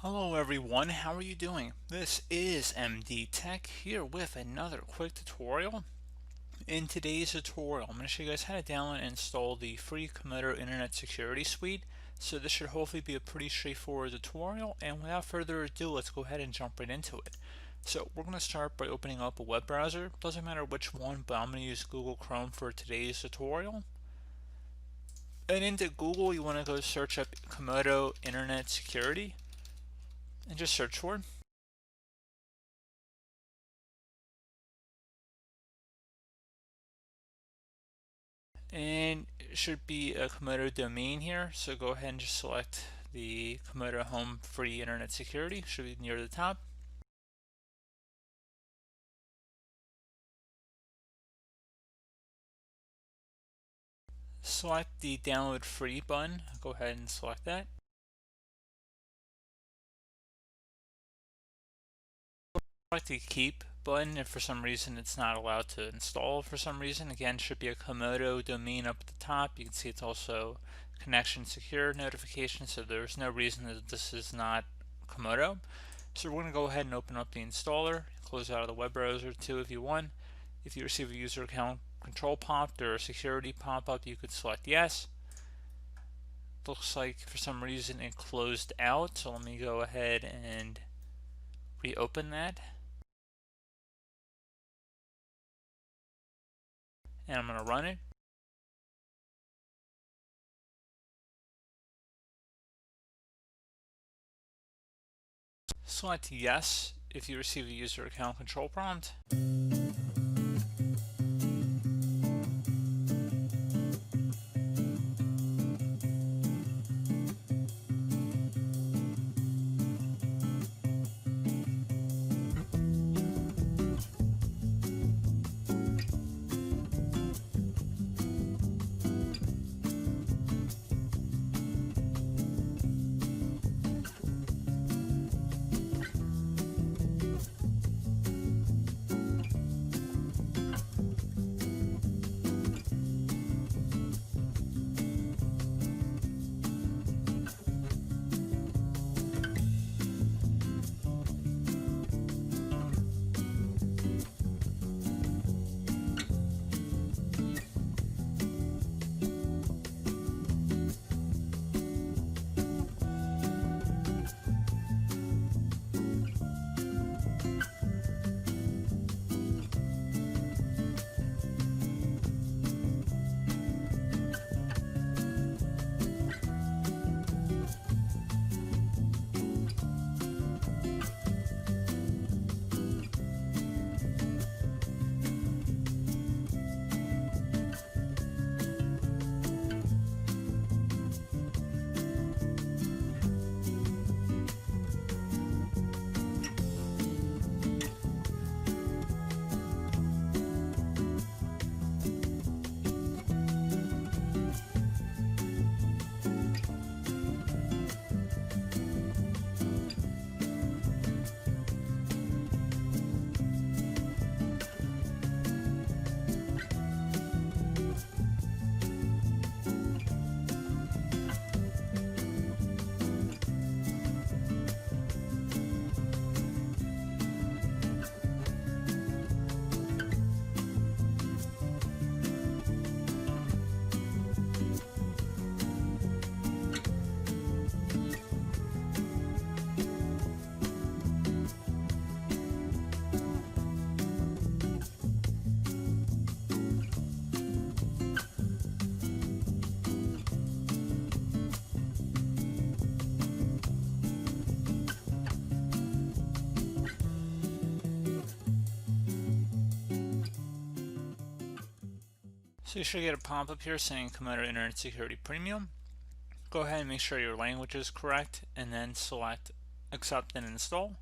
Hello everyone, how are you doing? This is MD Tech here with another quick tutorial. In today's tutorial, I'm going to show you guys how to download and install the free Comodo Internet Security Suite. So this should hopefully be a pretty straightforward tutorial, and without further ado, let's go ahead and jump right into it. So we're going to start by opening up a web browser. Doesn't matter which one, but I'm going to use Google Chrome for today's tutorial. And into Google, you want to go search up Comodo Internet Security and just search for it. And it should be a Comodo domain here, so go ahead and just select the Comodo Home Free Internet Security. Should be near the top. Select the download free button. Go ahead and select that. Select the keep button if for some reason it's not allowed to install for some reason. Again, should be a Comodo domain up at the top. You can see it's also connection secure notification, so there's no reason that this is not Comodo. So we're going to go ahead and open up the installer, close out of the web browser too if you want. If you receive a user account control prompt or a security pop-up, you could select yes. Looks like for some reason it closed out, so let me go ahead and reopen that. And I'm going to run it. Select yes if you receive a user account control prompt. So you should get a pop-up here saying Comodo Internet Security Premium. Go ahead and make sure your language is correct, and then select Accept and Install.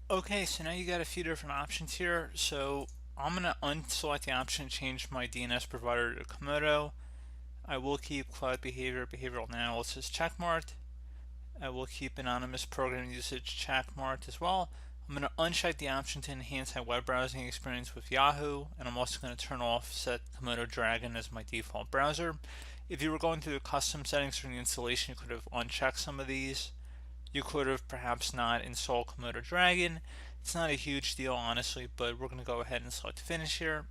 Okay, so now you got a few different options here. So I'm gonna unselect the option, change my DNS provider to Comodo. I will keep cloud behavioral analysis checkmarked. I will keep anonymous program usage checkmarked as well. I'm going to uncheck the option to enhance my web browsing experience with Yahoo, and I'm also going to turn off set Comodo Dragon as my default browser. If you were going through the custom settings during the installation, you could have unchecked some of these. You could have perhaps not installed Comodo Dragon. It's not a huge deal, honestly, but we're going to go ahead and select finish here.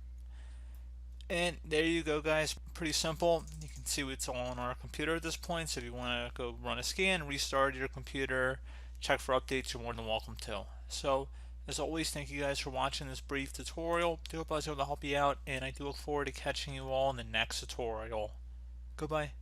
And there you go, guys. Pretty simple. You can see it's all on our computer at this point. So if you want to go run a scan, restart your computer, check for updates, you're more than welcome to. So as always, thank you guys for watching this brief tutorial. I do hope I was able to help you out, and I do look forward to catching you all in the next tutorial. Goodbye.